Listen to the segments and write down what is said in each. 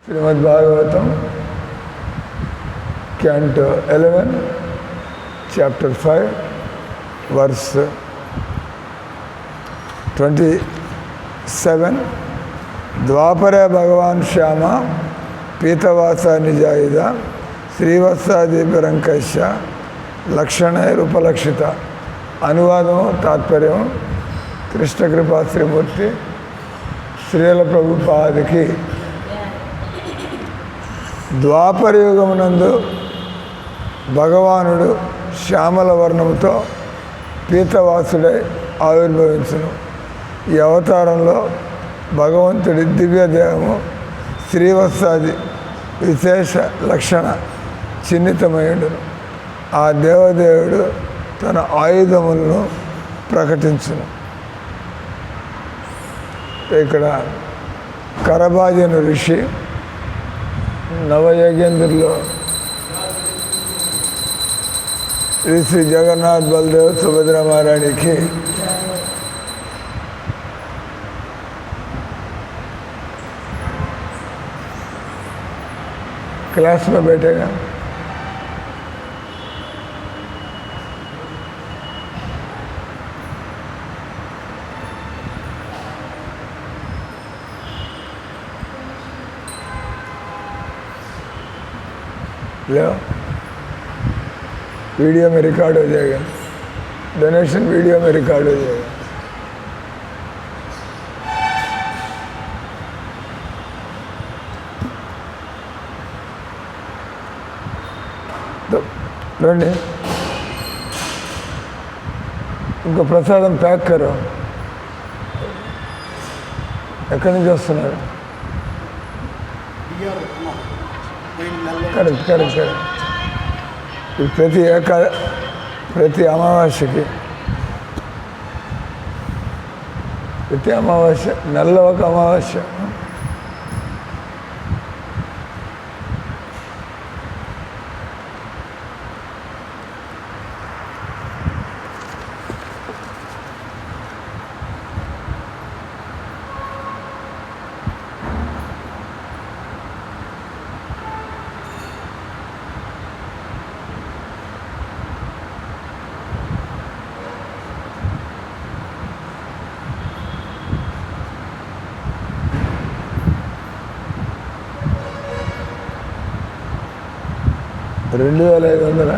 శ్రీమద్ Bhagavatam Canto 11, Chapter 5, Verse 27. ద్వాపరే భగవాన్ శ్యామ పీతవాస నిజాయుధ శ్రీవత్సాదీపరంకైశ లక్షణైరుపలక్షిత. అనువాదం తాత్పర్యం కృష్ణకృపా శ్రీమూర్తి శ్రీల ప్రభుపాదికి. ద్వాపరయుగమునందు భగవానుడు శ్యామల వర్ణముతో పీతవాసుడై ఆవిర్భవించును. ఈ అవతారంలో భగవంతుడి దివ్యదేహము శ్రీవత్సాది విశేష లక్షణ చిహ్నితమయుడును. ఆ దేవదేవుడు తన ఆయుధములను ప్రకటించును. ఇక్కడ కరభాజను ఋషి నవయోగేంద్రులో శ్రీ జగన్నాథ్ బలదేవ్ సుభద్ర महारानी क्लास में बैठेगा. लो वीडियो में रिकॉर्ड हो जाएगा. डोनेशन वीडियो में रिकॉर्ड हो जाएगा. तो రండి, ఇంకో ప్రసాదం ప్యాక్ కరో. ఎక్కడి నుంచి వస్తున్నారు? Correct correct correct. ప్రతి అమావాస్యకి ప్రతి అమావాస్య నెలలో ఒక అమావాస్య $2,500.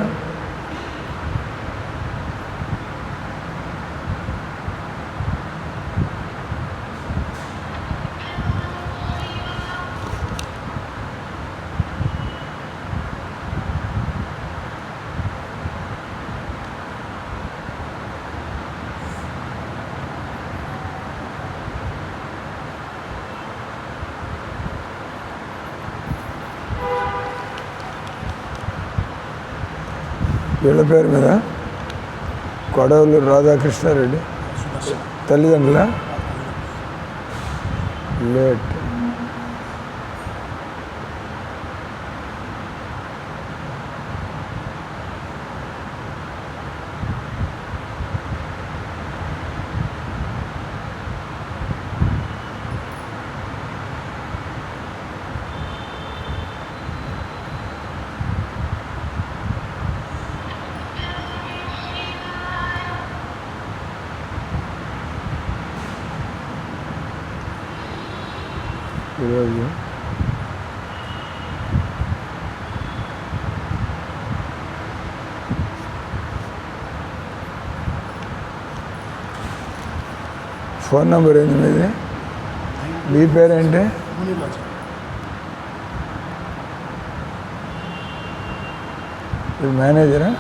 వీళ్ళ పేరు మీద కొడవలు రాధాకృష్ణారెడ్డి తల్లిదండ్రుల లేట్. ఈరోజు ఫోన్ నెంబర్ ఏంటి మీది? మీ పేరేంటి? మీరు మేనేజరా?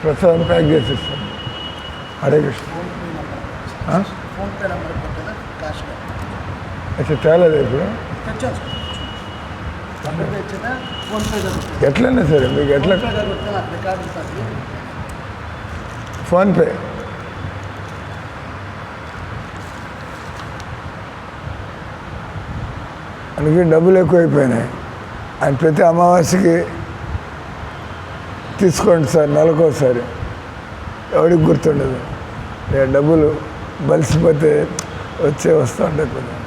ప్రసాదం ప్యాక్ చేసిస్తాను. హరే కృష్ణ. అచ్చా తేలేదు ఇప్పుడు. ఎట్లన్నా సరే మీకు ఎట్లా ఫోన్పే అందుకే డబ్బులు ఎక్కువైపోయినాయి. ఆయన ప్రతి అమావాస్యకి తీసుకోండి సార్, నెలకోసారి. ఎవరికి గుర్తుండదు. డబ్బులు బలిసిపోతే వస్తూ ఉంటాయి కొంచెం.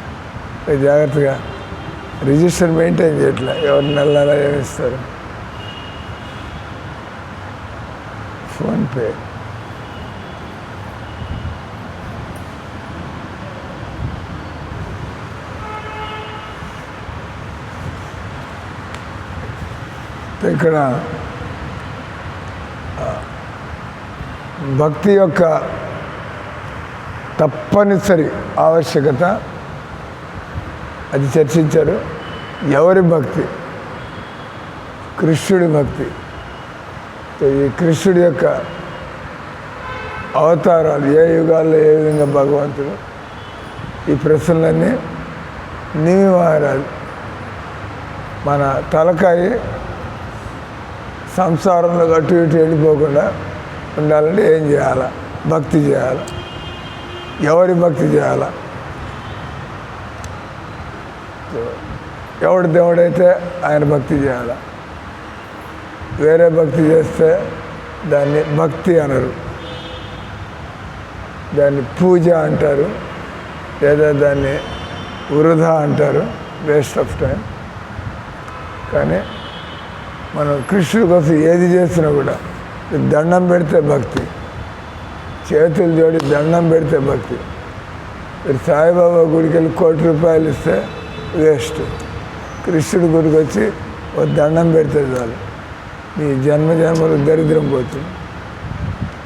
జాగ్రత్తగా రిజిస్టర్ మెయింటైన్ చేయట్లే, ఎవరు నెల నెల ఏమిస్తారు. ఫోన్పే ఇక్కడ భక్తి యొక్క తప్పనిసరి ఆవశ్యకత అది చర్చించారు. ఎవరి భక్తి? కృష్ణుడి భక్తి. ఈ కృష్ణుడి యొక్క అవతారాలు ఏ యుగాల్లో ఏ విధంగా భగవంతుడు, ఈ ప్రశ్నలన్నీ నిమివారాలు. మన తలకాయ సంసారంలో అటు ఇటు వెళ్ళిపోకుండా ఉండాలంటే ఏం చేయాలా? భక్తి చేయాలి. ఎవరి భక్తి చేయాలా? ఎవడు దేవుడైతే ఆయన భక్తి చేయాలి. వేరే భక్తి చేస్తే దాన్ని భక్తి అనరు, దాన్ని పూజ అంటారు, లేదా దాన్ని వృధా అంటారు, వేస్ట్ ఆఫ్ టైం. కానీ మనం కృష్ణుడి కోసం ఏది చేసినా కూడా దండం పెడితే భక్తి, చేతులు జోడి దండం పెడితే భక్తి. మీరు సాయిబాబా గుడికి వెళ్ళి ₹1,00,00,000 ఇస్తే వేస్ట్. కృష్ణుడి గుడికి వచ్చి ఒక దండం పెడితే చాలు, మీ జన్మ జన్మలు దరిద్రం పోతుంది.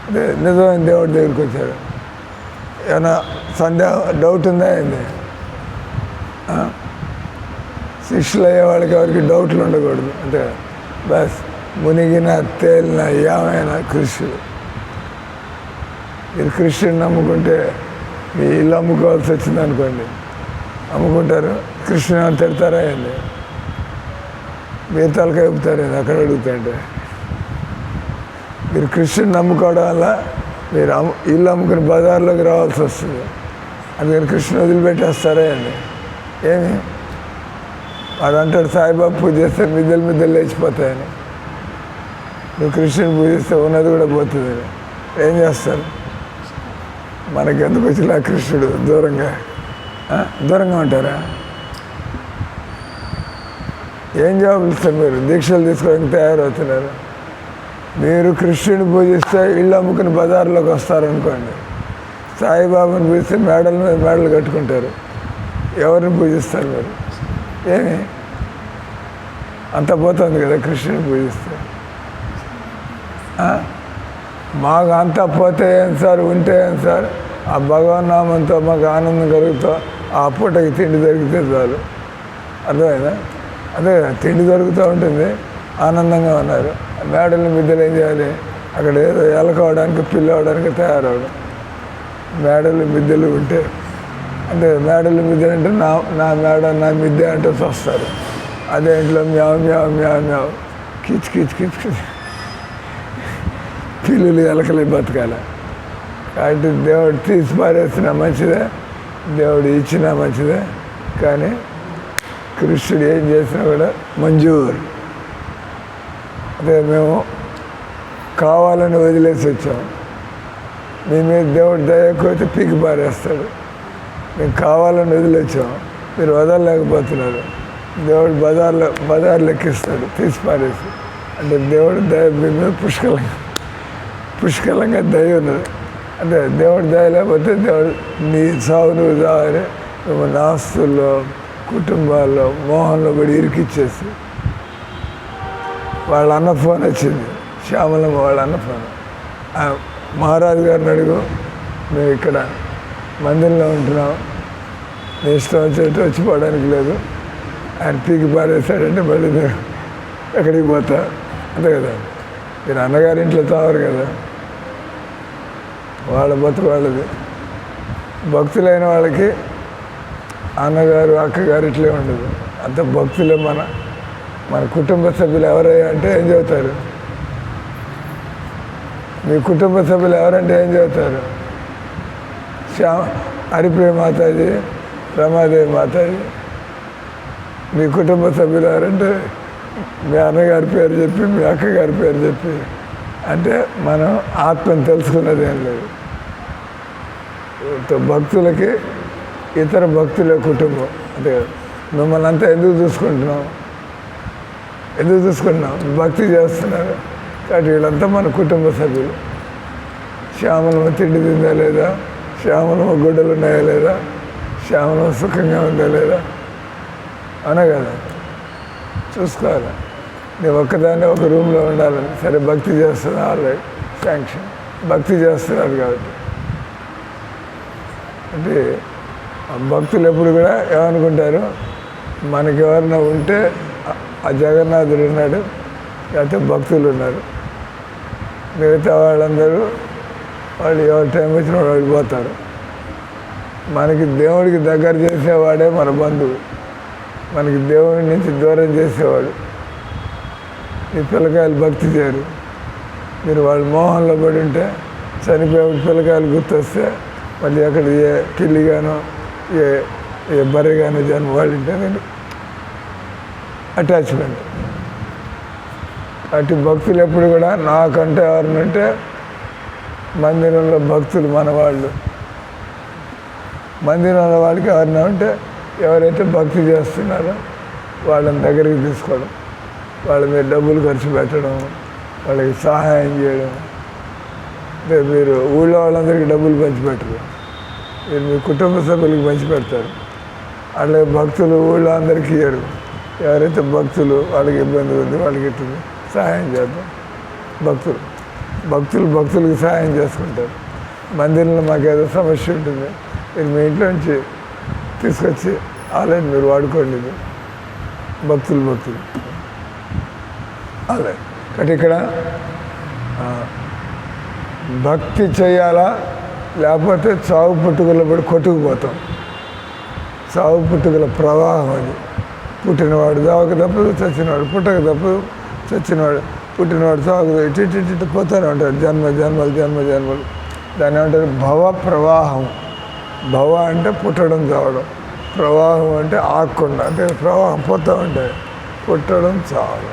అదే నిజమైన దేవుడి దగ్గరికి వచ్చారు. ఏమైనా డౌట్ ఉందా ఏంది? శిష్యులు అయ్యే వాళ్ళకి ఎవరికి డౌట్లు ఉండకూడదు. అంటే బస్ మునిగిన తేలిన ఏమైనా కృష్ణుడు. మీరు కృష్ణుడిని నమ్ముకుంటే మీ ఇల్లు అమ్ముకోవాల్సి వచ్చింది అనుకోండి, అమ్ముకుంటారు. కృష్ణుని తిడతారా ఏంది? మీరు తలకాయ ఊపుతారు అక్కడ అడుగుతుంటే. మీరు కృష్ణుని నమ్ముకోవడం వల్ల మీరు ఇల్లు అమ్ముకుని బజార్లోకి రావాల్సి వస్తుంది. అందుకని కృష్ణుని వదిలిపెట్టేస్తారా అండి? ఏమి వాడు అంటాడు సాయిబాబా పూజ చేస్తే మిద్దలు లేచిపోతాయని. నువ్వు కృష్ణుని పూజిస్తే ఉన్నది కూడా పోతుంది. ఏం చేస్తారు? మనకెందుకు వచ్చిన కృష్ణుడు దూరంగా ఉంటారా? ఏం జవాబులు ఇస్తారు? మీరు దీక్షలు తీసుకోవడానికి తయారవుతున్నారు. మీరు కృష్ణుని పూజిస్తే ఇళ్ళు అమ్ముకుని బజార్లోకి వస్తారనుకోండి, సాయిబాబాని పూజిస్తే మేడల మీద మేడలు కట్టుకుంటారు. ఎవరిని పూజిస్తారు మీరు? ఏమి అంత పోతుంది కదా కృష్ణుని పూజిస్తే. మాకు అంతా పోతే ఏం సార్, ఉంటే ఏం సార్, ఆ భగవన్నామంతో మాకు ఆనందం కలుగుతా, ఆ పూటకి తిండి దొరికితే చాలు. అర్థమైందా? అదే తిండి దొరుకుతూ ఉంటుంది, ఆనందంగా ఉన్నారు. మేడల మిద్దెలు ఏం చేయాలి? అక్కడ ఏదో ఎలకవడానికి పిల్లవడానికి తయారవడం. మేడలు మిద్దెలు ఉంటే అంటే మేడలు మిద్దెలు అంటే నా మేడ నా మిద్దె అంటే వస్తారు. అదే ఇంట్లో మ్యావ్ మ్యావ్ మ్యావ్ మ్యావ్ కిచ్ కిచ్ కిచ్ కిచ్ పిల్లులు ఎలకలే బతకాలి. కాబట్టి దేవుడు తీసి పారేసినా మంచిదే, దేవుడు ఇచ్చినా మంచిదే. కానీ కృష్ణుడు ఏం చేసినా కూడా మంజూరు. అదే మేము కావాలని వదిలేసి వచ్చాము. మీ మీద దేవుడు దయకపోతే పీకి పారేస్తాడు. మేము కావాలని వదిలేచ్చాము, మీరు వదలలేకపోతున్నారు. దేవుడు బజార్లో ఎక్కిస్తాడు తీసి పారేసి. అంటే దేవుడు దయ మీ మీద పుష్కలంగా దయ ఉన్నది. అంటే దేవుడు దయ లేకపోతే దేవుడు నీ సావు నువ్వు సావని మేము ఆస్తుల్లో కుటుంబాల్లో మోహంలో పడి ఇరికిచ్చేసి. వాళ్ళ అన్న ఫోన్ వచ్చింది, శ్యామలమ్మ వాళ్ళ అన్న ఫోన్. మహారాజు గారిని అడుగు, మేము ఇక్కడ మందిరంలో ఉంటున్నాం, నీ ఇష్టం వచ్చేట్టు వచ్చిపోవడానికి లేదు, ఆయన పీకి పారేస్తాడంటే మళ్ళీ నేను ఎక్కడికి పోతా. అంతే కదా, మీరు అన్నగారి ఇంట్లో తావరు కదా, వాళ్ళ బతుకు వాళ్ళది. భక్తులైన వాళ్ళకి అన్నగారు అక్కగారు ఇట్లే ఉండదు. అంత భక్తులే మన కుటుంబ సభ్యులు ఎవరయ్యా అంటే ఏం చెబుతారు? మీ కుటుంబ సభ్యులు ఎవరంటే ఏం చెబుతారు? హరిప్రియ మాతాజీ, రమాదేవి మాతాజీ. మీ కుటుంబ సభ్యులు ఎవరంటే మీ అన్నగారి పేరు చెప్పి, మీ అక్కగారి పేరు చెప్పి. అంటే మనం ఆత్మను తెలుసుకున్నది ఏం లేదు. భక్తులకి ఇతర భక్తుల కుటుంబం. అంటే మిమ్మల్ని అంతా ఎందుకు చూసుకుంటున్నాం? భక్తి చేస్తున్నారు కాబట్టి వీళ్ళంతా మన కుటుంబ సభ్యులు. శ్యామలమ్మ తిండి తిందా లేదా, శ్యామలమ్మ గుడ్డలు ఉన్నాయా లేదా, శ్యామలమ్మ సుఖంగా ఉందా లేదా, అనా కదా చూసుకోవాలి. నేను ఒక్కదాన్ని ఒక రూమ్లో ఉండాలని. సరే భక్తి చేస్తున్నా, ఆల్రెడీ శాంక్షన్, భక్తి చేస్తున్నారు కాబట్టి. అంటే భక్తులు ఎప్పుడు కూడా ఏమనుకుంటారు, మనకి ఎవరైనా ఉంటే ఆ జగన్నాథుడు ఉన్నాడు, లేకపోతే భక్తులు ఉన్నారు. మిగతా వాళ్ళందరూ వాళ్ళు ఎవరి టైం వచ్చిన వాళ్ళు పోతారు. మనకి దేవుడికి దగ్గర చేసేవాడే మన బంధువు, మనకి దేవుడి నుంచి దూరం చేసేవాడు. ఈ పిల్లకాయలు భక్తి చేయరు. మీరు వాళ్ళు మోహంలో పడి ఉంటే చనిపోయే పిల్లకాయలు గుర్తొస్తే మళ్ళీ అక్కడ ఏ పిల్లిగానో ఏ బర్రెగానో జన్మ వాళ్ళు ఉంటే నేను అటాచ్మెంట్. అటు భక్తులు ఎప్పుడు కూడా నాకంటే ఎవరినంటే మందిరంలో భక్తులు మన వాళ్ళు. మందిరంలో వాళ్ళకి ఎవరైనా ఉంటే ఎవరైతే భక్తి చేస్తున్నారో వాళ్ళని దగ్గరికి తీసుకోవడం, వాళ్ళ మీద డబ్బులు ఖర్చు పెట్టడం, వాళ్ళకి సహాయం చేయడం. అంటే మీరు ఊళ్ళో వాళ్ళందరికీ డబ్బులు పంచిపెట్టరు, మీరు మీ కుటుంబ సభ్యులకి పంచిపెడతారు. అట్లాగే భక్తులు ఊళ్ళో అందరికీ ఇయ్యరు. ఎవరైతే భక్తులు వాళ్ళకి ఇబ్బంది ఉంది, వాళ్ళకి ఇట్టుంది సహాయం చేద్దాం. భక్తులకు సహాయం చేసుకుంటారు. మందిరంలో మాకు ఏదో సమస్య ఉంటుంది, మీరు మీ ఇంట్లో నుంచి తీసుకొచ్చి ఆలయం మీరు వాడుకోండి. ఇది భక్తులు ఆలయం. కాబట్టి ఇక్కడ భక్తి చేయాలా, లేకపోతే చావు పుట్టుకల పడి కొట్టుకుపోతాం. చావు పుట్టుకల ప్రవాహం అది. పుట్టినవాడు చావక తప్పదు, చచ్చినవాడు పుట్టక తప్పదు. చచ్చినవాడు పుట్టినవాడు చావక ఇటు పోతూనే ఉంటాడు. జన్మలు దాన్ని ఏమంటారు? భవ ప్రవాహం. భవ అంటే పుట్టడం చావడం, ప్రవాహం అంటే ఆగకుండా. అంటే ప్రవాహం పోతూ ఉంటాయి. పుట్టడం చావడం.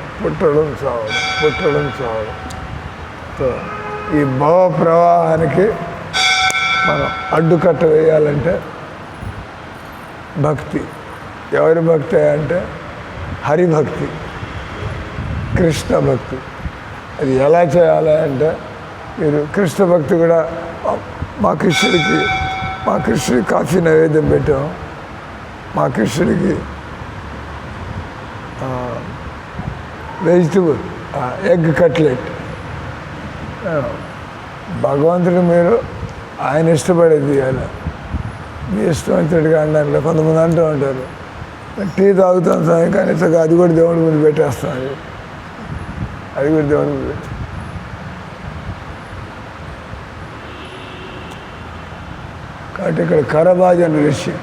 సో ఈ భవ ప్రవాహానికి మనం అడ్డుకట్ట వేయాలంటే భక్తి. ఎవరి భక్తి అంటే హరిభక్తి, కృష్ణ భక్తి. అది ఎలా చేయాలి అంటే మీరు కృష్ణ భక్తి కూడా మా కృష్ణుడికి కాఫీ నైవేద్యం పెట్టాం. మా కృష్ణుడికి వెజిటబుల్ ఎగ్ కట్లెట్. భగవంతుడు మీరు ఆయన ఇష్టపడేది ఇవ్వాలి, మీ ఇష్టవంతుడిగా అనడానికి. కొంతమంది అంటూ ఉంటారు టీ తాగుతాం స్వామి, కానీ అది కూడా దేవుడి ముందు పెట్టేస్తాం. అది కూడా దేవుడి ముందు పెట్టి. కాబట్టి ఇక్కడ కరబాజన్ ఋషి,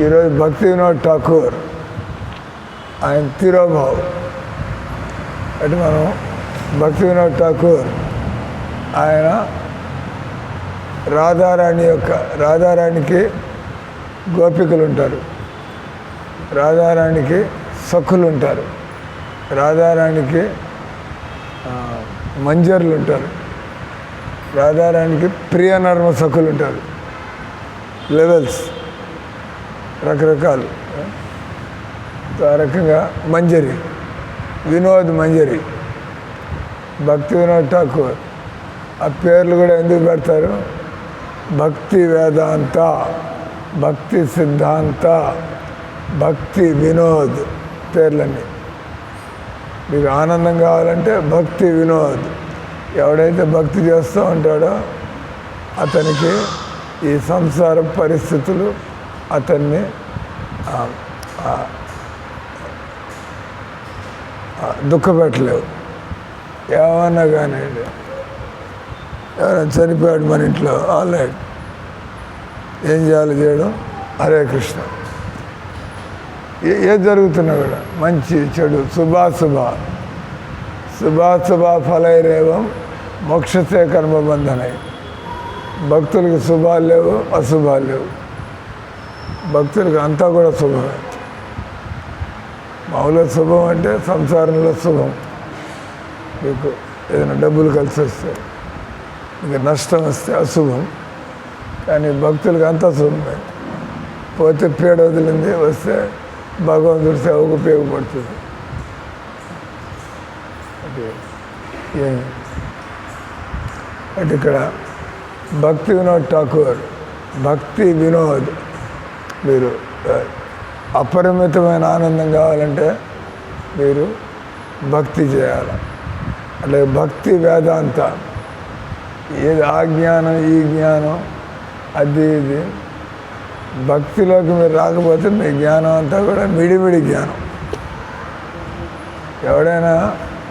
ఈరోజు భక్తి వినోద్ ఠాకూర్, ఆయన తిరోభావ్. అంటే మనం భక్తి వినోద్ ఠాకూర్ ఆయన రాధారాణికి గోపికలు ఉంటారు, రాధారాణికి సఖులు ఉంటారు, రాధారాణికి మంజర్లు ఉంటారు, రాధారాణికి ప్రియనర్మ సఖులు ఉంటారు. లెవెల్స్ రకరకాలు. ఆ రకంగా మంజరి, వినోద్ మంజరి, భక్తి వినోద్ ఠాకూర్. ఆ పేర్లు కూడా ఎందుకు పెడతారు? భక్తి వేదాంత, భక్తి సిద్ధాంత, భక్తి వినోద్ పేర్లన్నీ. మీకు ఆనందం కావాలంటే భక్తి వినోద్. ఎవడైతే భక్తి చేస్తూ ఉంటాడో అతనికి ఈ సంసార పరిస్థితులు అతన్ని దుఃఖపెట్టలేవు. ఏమన్నా కానీ ఎవరైనా చనిపోయాడు మన ఇంట్లో, ఆల్రైట్, ఏం చేయాలి చేయడం? హరే కృష్ణ. ఏది జరుగుతున్నా కూడా మంచి చెడు శుభాశుభ ఫలైరేవం మోక్షతే కర్మబంధనై. భక్తులకి శుభాలు లేవు, అశుభాలు లేవు. భక్తులకి అంతా కూడా శుభమే. మామూలుగా శుభం అంటే సంసారంలో శుభం. మీకు ఏదైనా డబ్బులు కలిసి వస్తే, మీకు నష్టం వస్తే అశుభం. కానీ భక్తులకి అంతా శుభమే. పోతే పీడ వదిలింది, వస్తే భగవంతుడి సేవకు ఉపయోగపడుతుంది. అంటే ఇక్కడ భక్తి వినోద్ ఠాకూర్, భక్తి వినోద్, మీరు అపరిమితమైన ఆనందం కావాలంటే మీరు భక్తి చేయాలి. అంటే భక్తి వేదాంత, ఏది ఆ జ్ఞానం ఈ జ్ఞానం అది ఇది, భక్తిలోకి మీరు రాకపోతే మీ జ్ఞానం అంతా కూడా మిడిమిడి జ్ఞానం. ఎవడైనా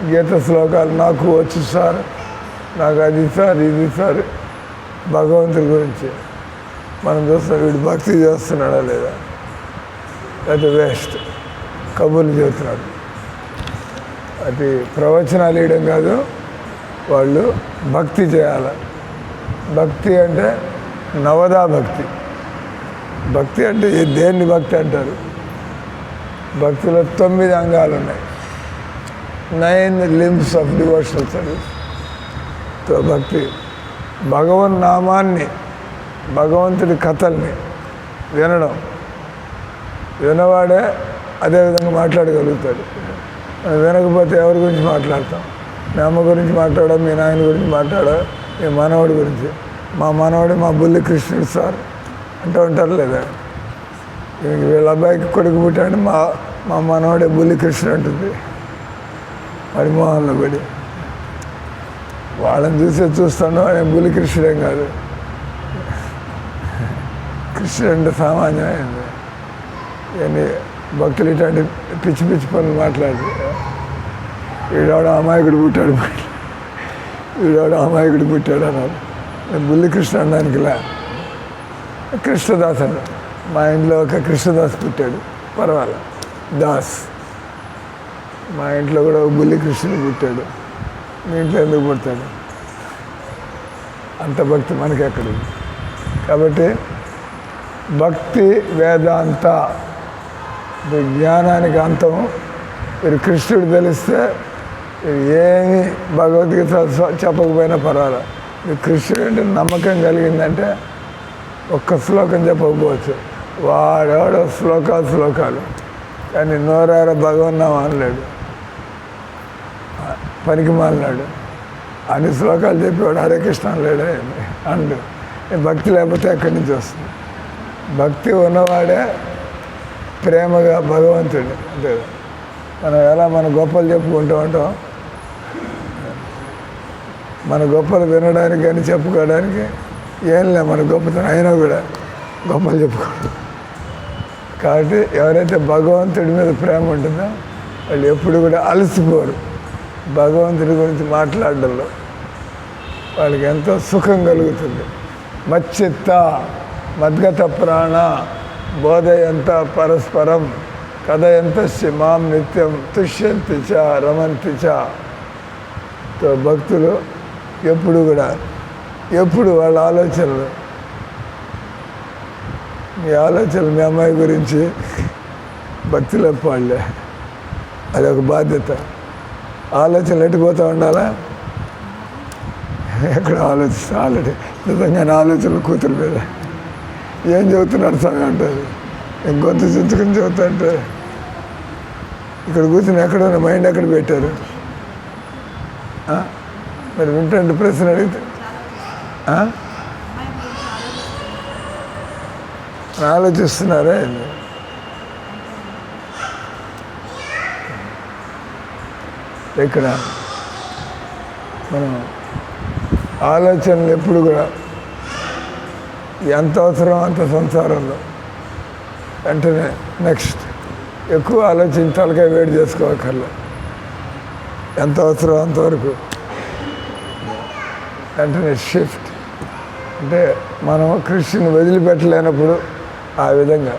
గీత శ్లోకాలు నాకు వచ్చు సార్, నాకు అది సార్ ఇది సార్, భగవంతుడి గురించి మనం చూస్తాం, వీడు భక్తి చేస్తున్నాడా లేదా, అది వేస్ట్, కబుర్లు చెబుతున్నాడు. అది ప్రవచనాలు ఇవ్వడం కాదు, వాళ్ళు భక్తి చేయాలి. భక్తి అంటే నవదా భక్తి. భక్తి అంటే దేన్ని భక్తి అంటారు? భక్తిలో 9 అంగాలు ఉన్నాయి. 9 limbs ఆఫ్ డివోషనల్ సర్వీస్. భక్తి భగవన్ నామాన్ని, భగవంతుడి కథల్ని వినడం. వినవాడే అదేవిధంగా మాట్లాడగలుగుతాడు. మనం వినకపోతే ఎవరి గురించి మాట్లాడతాం? మీ అమ్మ గురించి మాట్లాడా, మీ నాయన గురించి మాట్లాడా, మీ మనవడి గురించి. మా మనవడు మా బుల్లి కృష్ణుడు సార్ అంటూ ఉంటారు లేదా? వీళ్ళ అబ్బాయికి కొడుకు పుట్టాడు, మా మనవడే బుల్లి కృష్ణుడు అంటుంది. వాడి మోహన్లో పడి వాళ్ళని చూస్తాను, ఆయన బుల్లి కృష్ణుడేం కాదు. కృష్ణుడు అంటే సామాన్యమైంది. ఇవన్నీ భక్తులు ఇట్లాంటి పిచ్చి పిచ్చి పనులు మాట్లాడి, వీడవాడు అమాయకుడు పుట్టాడు అన్నారు. బుల్లి కృష్ణ అనడానికిలా కృష్ణదాస్ అన్నాడు. మా ఇంట్లో ఒక కృష్ణదాస్ పుట్టాడు, పర్వాలే దాస్. మా ఇంట్లో కూడా ఒక బుల్లి కృష్ణుడు పుట్టాడు, మీ ఇంట్లో ఎందుకు పుడతాడు? అంత భక్తి మనకి ఎక్కడుంది? కాబట్టి భక్తి వేదాంత, జ్ఞానానికి అంతం. మీరు కృష్ణుడు తెలిస్తే ఏమి భగవద్గీత చెప్పకపోయినా పర్వాలేదు. మీరు కృష్ణుడు అంటే నమ్మకం కలిగిందంటే ఒక్క శ్లోకం చెప్పకపోవచ్చు, వాడెవడో శ్లోకాలు. కానీ నోరార భగవన్నామా అనలేడు, పనికి మాలినాడు. అన్ని శ్లోకాలు చెప్పేవాడు హరే కృష్ణ అనలేడు అండు. భక్తి లేకపోతే ఎక్కడి నుంచి వస్తుంది? భక్తి ఉన్నవాడే ప్రేమగా భగవంతుడు. అంతే. మనం ఎలా మన గొప్పలు చెప్పుకుంటూ ఉంటాం, మన గొప్పలు వినడానికి కానీ చెప్పుకోవడానికి ఏం లే మన గొప్పతనం, అయినా కూడా గొప్పలు చెప్పుకోవడం. కాబట్టి ఎవరైతే భగవంతుడి మీద ప్రేమ ఉంటుందో వాళ్ళు ఎప్పుడు కూడా అలసిపోరు. భగవంతుడి గురించి మాట్లాడడంలో వాళ్ళకి ఎంతో సుఖం కలుగుతుంది. మచ్చిత్త మద్గత ప్రాణ బోధయంత పరస్పరం కథయంత మాం నిత్యం తుష్యంతి చ రమంతి చ. భక్తులు ఎప్పుడు వాళ్ళ ఆలోచనలు, మీ ఆలోచనలు మీ అమ్మాయి గురించి భక్తిలో పాడలే, అదొక బాధ్యత. ఆలోచనలు ఎట్టిపోతూ ఉండాలా? ఎక్కడ ఆలోచిస్తా ఆల్రెడీ నిజంగానే ఆలోచనలు కూతురు మీద ఏం చెబుతున్నారు సార్ అంటారు. ఇంకొంత చించుకుని చెబుతా అంటే ఇక్కడ కూర్చుని ఎక్కడ మైండ్ ఎక్కడ పెట్టారు? మరి వింటండి ప్రశ్న అడిగితే ఆలోచిస్తున్నారా? ఇక్కడ మనం ఆలోచనలు ఎప్పుడు కూడా ఎంత అవసరం అంత సంసారంలో వెంటనే నెక్స్ట్ ఎక్కువ ఆలోచించి తలకాయ వేడి చేసుకోవక్కర్లే. ఎంత అవసరం అంతవరకు వెంటనే షిఫ్ట్. అంటే మనం కృష్ణుని వదిలిపెట్టలేనప్పుడు ఆ విధంగా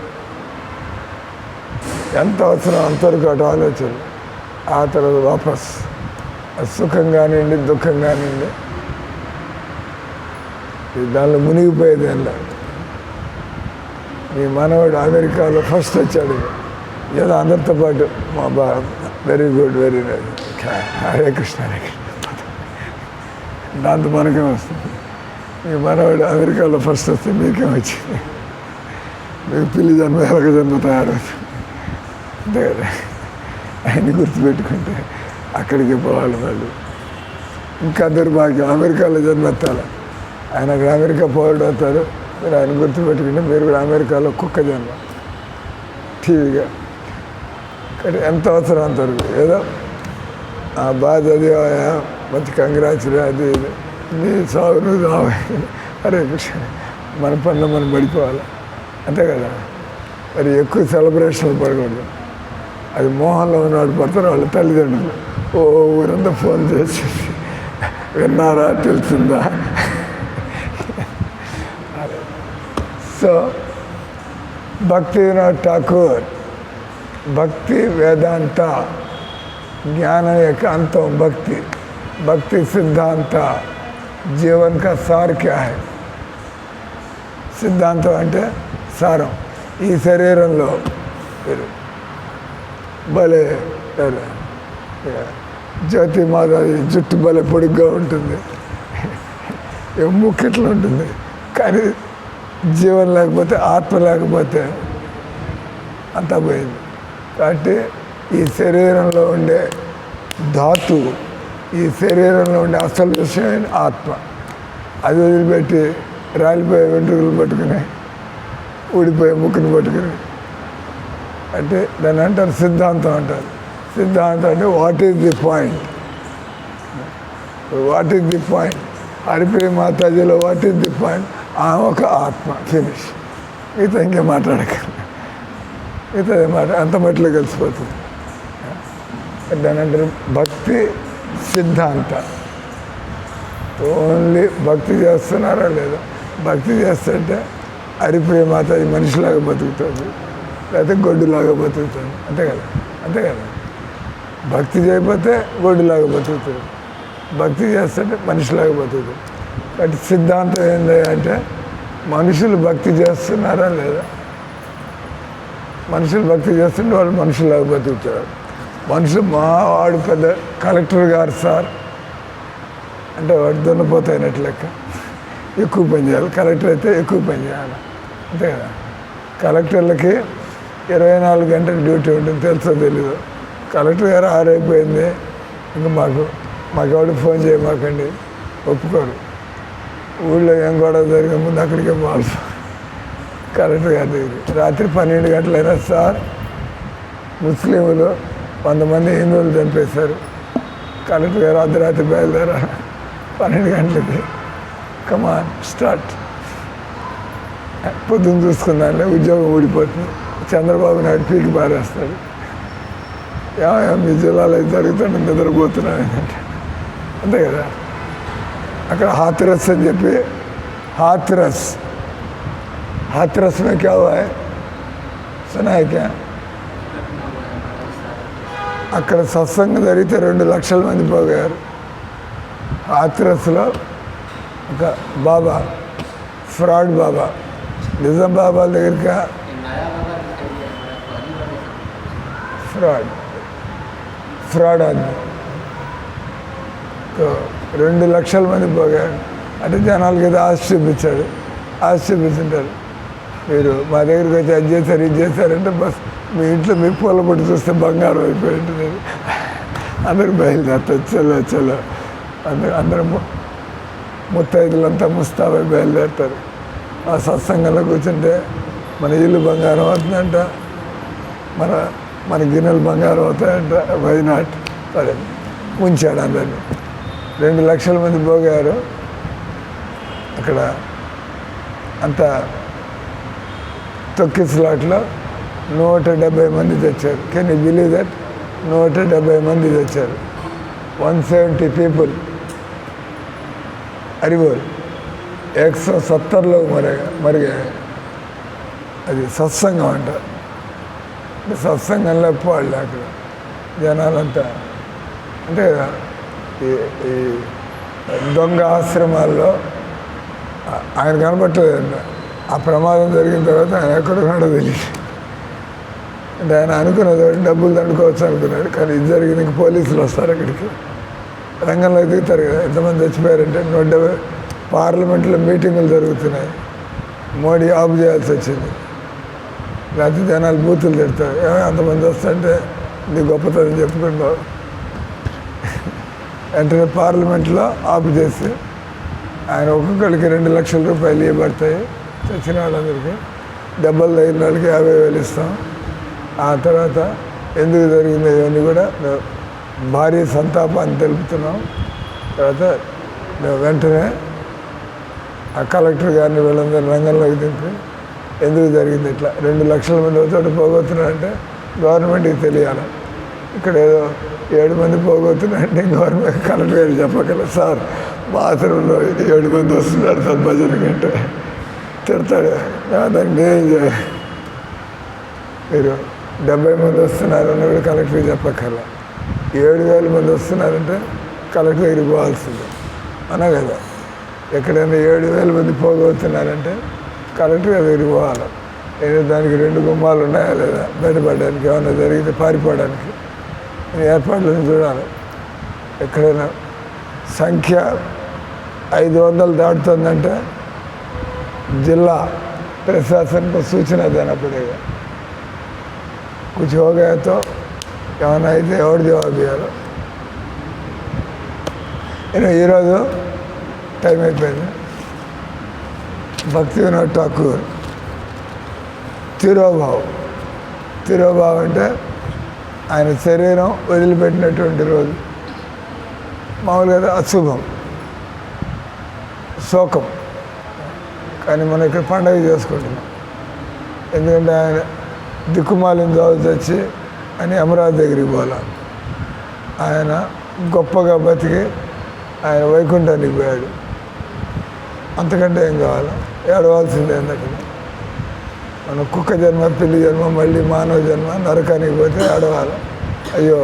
ఎంత అవసరం అంతవరకు అటు ఆలోచన, ఆ తర్వాత వాపస్ సుఖం కానివ్వండి దుఃఖం కానివ్వండి దానిలో మునిగిపోయేది ఎలా. మీ మనవాడు అమెరికాలో ఫస్ట్ వచ్చాడు, ఏదో అందరితో పాటు మా very good very Hare Krishna Hare Krishna, దాంతో మనకేం వస్తుంది. మీ మనవాడు అమెరికాలో ఫస్ట్ వస్తే మీకేం వచ్చింది, మీకు పిల్లి జన్మ ఎలాగ జన్మ తయారవుతుంది. అంతే కదా, ఆయన్ని గుర్తుపెట్టుకుంటే అక్కడికి పోవాలి వాళ్ళు. ఇంకా అందరు భాగ్యం అమెరికాలో జన్మెత్తాలి, ఆయన అక్కడ అమెరికా పోరాడు అవుతారు. మీరు ఆయన గుర్తుపెట్టుకుంటే మీరు కూడా అమెరికాలో కుక్క జన్మ టీవీగా. కానీ ఎంత అవసరం అంతవరకు ఏదో బాధ అది మంచి కంగ్రాచులే అది ఇది నీ సాగు నువ్వు సాగు హరే కృష్ణ, మన పనిలో మనం పడిపోవాలి అంతే కదా. మరి ఎక్కువ సెలబ్రేషన్లు పడకూడదు. అది మోహంలో ఉన్నవాడు పడతారు వాళ్ళ తల్లిదండ్రులు, ఓ ఊరంతా ఫోన్ చేసి విన్నారా తెలిసిందా. సో భక్తి వినోద్ ఠాకూర్ భక్తి వేదాంత జ్ఞానం యొక్క అంతం భక్తి, భక్తి సిద్ధాంత జీవన్ కా సార్ క్యా హై. సిద్ధాంతం అంటే సారం. ఈ శరీరంలో భలే జ్యోతి మాధవి జుట్టు భలే పొడుగ్గా ఉంటుంది, ముక్కెట్లు ఉంటుంది, కానీ జీవం లేకపోతే ఆత్మ లేకపోతే అంతా పోయింది. కాబట్టి ఈ శరీరంలో ఉండే ధాతువు, ఈ శరీరంలో ఉండే అసలు విషయం ఆత్మ, అది వదిలిపెట్టి రాలిపోయే వెంట్రుకలు పట్టుకుని ఊడిపోయే ముక్కుని పట్టుకుని అంటే దాన్ని అంటారు సిద్ధాంతం అంటారు. సిద్ధాంతం అంటే what is the point, what is the point. Haripriya మాతాజీలో వాట్ ఈజ్ ది పాయింట్, ఒక ఆత్మ ఫినిష్, మిగతా ఇంకే మాట్లాడకండి, మిగతా మాట అంత మట్టిలో కలిసిపోతుంది. దాని అంటారు భక్తి సిద్ధాంత. ఓన్లీ భక్తి చేస్తున్నారా లేదా, భక్తి చేస్తుంటే హరిప్రియ మాతాజీ మనిషిలాగా బతుకుతుంది, లేకపోతే గొడ్డులాగా బతుకుతుంది. అంతే కదా, అంతే కదా. భక్తి చేయకపోతే గొడ్డులాగా బతుకుతుంది, భక్తి చేస్తుంటే మనిషిలాగా బతుకుతుంది. కాబట్టి సిద్ధాంతం ఏంటి అంటే మనుషులు భక్తి చేస్తున్నారా లేదా, మనుషులు భక్తి చేస్తుంటే వాళ్ళు మనుషులాగా బతుకుతారు. మనుషులు మా వాడు పెద్ద కలెక్టర్ గారు సార్ అంటే వాడు దున్నపోతాయినట్టు లెక్క, ఎక్కువ పని చేయాలి. కలెక్టర్ అయితే ఎక్కువ పని చేయాలి, అంతే కదా. కలెక్టర్లకి 24 గంటల డ్యూటీ ఉంటుంది, తెలుసో తెలీదు. కలెక్టర్ గారు 6 అయిపోయింది ఇంకా మాకెవడు ఫోన్ చేయమాకండి, ఒప్పుకోరు. ఊళ్ళో ఏం గొడవ జరిగే ముందు అక్కడికే పోవాలి కలెక్టర్ గారి దగ్గర. రాత్రి 12 గంటలైనా సార్ ముస్లింలు 100 మంది హిందువులు చంపేశారు, కలెక్టర్ గారు అర్ధరాత్రి బయలుదేరా 12 గంటలకి, కమాన్ స్టార్ట్. పొద్దున్న చూసుకుందాంలే ఉద్యోగం ఊడిపోతుంది, చంద్రబాబు నాయుడు పీకి పారేస్తాడు. మీ జిల్లాలో ఇది జరుగుతుంటే నిద్రపోతున్నాను ఏంటంటే, అంతే కదా. అక్కడ హాత్రస్ అని చెప్పి హాత్రస్ में क्या हुआ है सुना है क्या. అక్కడ సత్సంగం జరిగితే 2 లక్షల మంది పోయారు. హాత్రస్లో ఒక బాబా, ఫ్రాడ్ బాబా, నిజం బాబాల దగ్గరికి ఫ్రాడ్ ఆద్మీ 2 లక్షల మంది పోయారు. అంటే జనాలకి ఏదో ఆశ చూపించాడు, ఆశ చూపించుంటారు. మీరు మా దగ్గరికి వచ్చి అది చేశారు ఇది చేశారంటే బస్ మీ ఇంట్లో మీ పూల పట్టు చూస్తే బంగారం అయిపోయి ఉంటుంది. అందరూ బయలుదేరుతారు, చలో అందరూ ముత్తైదులంతా ముస్తాబై బయలుదేరుతారు. ఆ సత్సంగంలో కూర్చుంటే మన ఇల్లు బంగారం అవుతుందంట, మన గిన్నెలు బంగారం అవుతాయంట. వైనాట్ సరే ముంచాడు అందరినీ. 2 లక్షల మంది పోగారు. అక్కడ అంతా తొక్కిసలాట్లో 170 మంది తెచ్చారు. Can you believe that? 170 మంది తెచ్చారు. 170 పీపుల్ అరిగోరు 170లో మరిగా అది సత్సంగం అంట. సత్సంగంలో పోవాలి అక్కడ జనాలంతా. అంటే ఈ ఈ దొంగ ఆశ్రమాల్లో ఆయన కనబట్టలేదండి. ఆ ప్రమాదం జరిగిన తర్వాత ఆయన ఎక్కడున్నాడో తెలియదు. అంటే ఆయన అనుకున్నది డబ్బులు దండుకోవచ్చు అనుకున్నాడు. కానీ ఇది జరిగిన పోలీసులు వస్తారు అక్కడికి, రంగంలో దిగుతారు కదా. ఎంతమంది చచ్చిపోయారంటే 170. పార్లమెంట్లో మీటింగులు జరుగుతున్నాయి, మోడీ ఆఫ్ చేయాల్సి వచ్చింది. రాత్రి జనాలు బూతులు తిడతారు. అంతమంది వస్తుంటే ఇది గొప్పతనం చెప్పుకుంటావు. వెంటనే పార్లమెంట్లో ఆఫ్ చేసి ఆయన ఒక్కొక్కరికి 2 లక్షల రూపాయలు ఇవ్వబడతాయి. చచ్చిన వాళ్ళందరికీ, దెబ్బలు తగిన వాళ్ళకి 50,000 ఇస్తాం. ఆ తర్వాత ఎందుకు జరిగింది ఇవన్నీ కూడా భారీ సంతాపాన్ని తెలుపుతున్నాం. తర్వాత వెంటనే ఆ కలెక్టర్ గారిని వీళ్ళందరూ రంగంలోకి దింపి ఎందుకు జరిగింది ఇట్లా 2 లక్షల మంది ఒకచోట పోగొట్టున్నారంటే గవర్నమెంట్కి తెలియాలి. ఇక్కడ ఏదో 7 మంది పోగొట్టున్నారంటే గవర్నమెంట్ కలెక్టర్ గారు చెప్పగలరు. సార్ బాత్రూంలో 7 మంది వస్తున్నారు సార్ భజన కంటే తిడతాడు. దానికి ఏం చేయాలి? మీరు 70 మంది వస్తున్నారు అని కూడా కలెక్టర్కి చెప్పక్కర్లా. 7,000 మంది వస్తున్నారంటే కలెక్టర్ దగ్గరికి పోవాల్సిందే అన్నా కదా. ఎక్కడైనా 7,000 మంది పోగొడుతున్నారంటే కలెక్టర్ దగ్గరికి పోవాలి. ఏదో దానికి 2 గుమ్మాలు ఉన్నాయా లేదా, బయటపడడానికి ఏమైనా జరిగితే పారిపోవడానికి ఏర్పాట్లను చూడాలి. ఎక్కడైనా సంఖ్య 500 దాటుతుందంటే జిల్లా ప్రశాసనకు సూచన దేనా పడేగా. कुछ हो गया तो ఏమైనా అయితే ఎవరు జవాబు ఇవ్వాలి? నేను ఈరోజు టైం అయిపోయింది. భక్తి వినోద్ ఠాకూర్ తిరోభావ్ అంటే ఆయన శరీరం వదిలిపెట్టినటువంటి రోజు. మామూలుగా అశుభం, శోకం. కానీ మనం ఇక్కడ పండగ చేసుకుంటున్నాం. ఎందుకంటే ఆయన దిక్కుమాలిన జాబు తెచ్చి అని అమరావతి దగ్గరికి పోలా. ఆయన గొప్పగా బతికి ఆయన వైకుంఠానికి పోయాడు. అంతకంటే ఏం కావాలి? ఏడవలసిందే. ఎందుకంటే మనం కుక్క జన్మ, పిల్లి జన్మ, మళ్ళీ మానవ జన్మ, నరకానికి పోతే ఏడవాలి. అయ్యో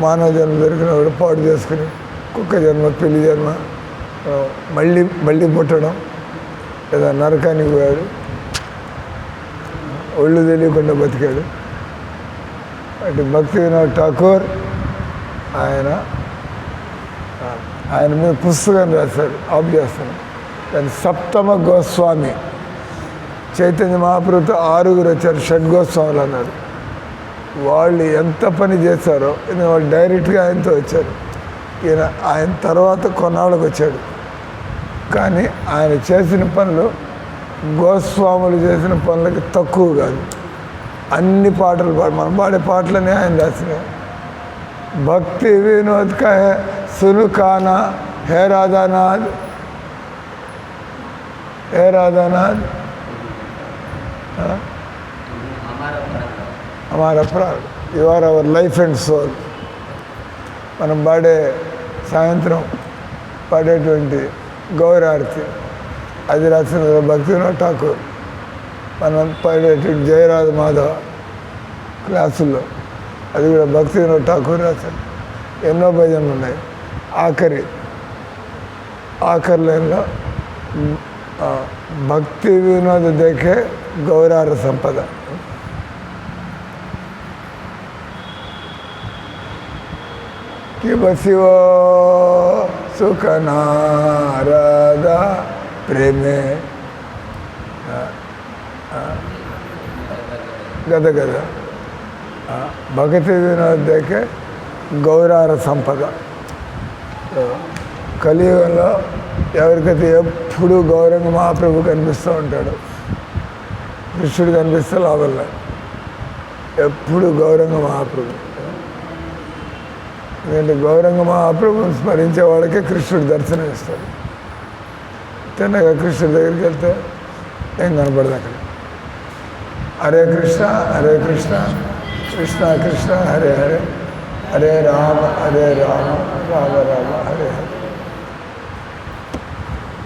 మానవ జన్మ దొరికినప్పుడు పాడు చేసుకుని కుక్క జన్మ, పిల్లి జన్మ, మళ్ళీ పుట్టడం, లేదా నరకానికి పోయాడు, ఒళ్ళు తెలియకుండా బతికాడు. అంటే భక్తి వినోద్ ఠాకూర్ ఆయన మీద పుస్తకం రాశాడు, ఆఫ్ చేస్తాను. దాని సప్తమ గోస్వామి. చైతన్య మహాప్రభుతో 6 వచ్చారు, షడ్గోస్వాములు అన్నారు. వాళ్ళు ఎంత పని చేశారో, వాళ్ళు డైరెక్ట్గా ఆయనతో వచ్చారు. ఈయన ఆయన తర్వాత కొన్నాళ్ళకు వచ్చాడు. కానీ ఆయన చేసిన పనులు గోస్వాములు చేసిన పనులకి తక్కువ కాదు. అన్ని పాటలు మనం పాడే పాటలనే ఆయన రాసినాయి. భక్తి వినోద్ కా హే సును కానా హే రాధానాథ్, హే రాధానాథ్ हमारा प्राण, you are our life and soul. మనం పాడే సాయంత్రం పాడేటువంటి గౌరారతి అది రాసిన భక్తి వినోద్ ఠాకూర్. మనం పాడేటువంటి జయరాధ మాధవ క్లాసుల్లో అది కూడా భక్తి వినోద్ ఠాకూర్ రాశారు. ఎన్నో భజనలు ఉన్నాయి. ఆఖరి లైన్లో భక్తి వినోద్ దేఖే గౌరార సంపద. कि बसिवो सुख नारदा प्रेमे गद गद భగతి వినోద్ దేకే గౌరార సంపద. కలియుగంలో ఎవరికైతే ఎప్పుడు గౌరంగ మహాప్రభు కనిపిస్తూ ఉంటాడు, కృష్ణుడు కనిపిస్తే లాభంలో ఎప్పుడు గౌరంగ మహాప్రభు. ఎందుకంటే గౌరంగ మహాప్రభుని స్మరించే వాళ్ళకే కృష్ణుడు దర్శనం ఇస్తాడు. తిన్నగా కృష్ణుడి దగ్గరికి వెళ్తే ఏం కనపడదు అక్కడ. హరే కృష్ణ కృష్ణ కృష్ణ హరే హరే, హరే రామ రామ రామ హరే హరే.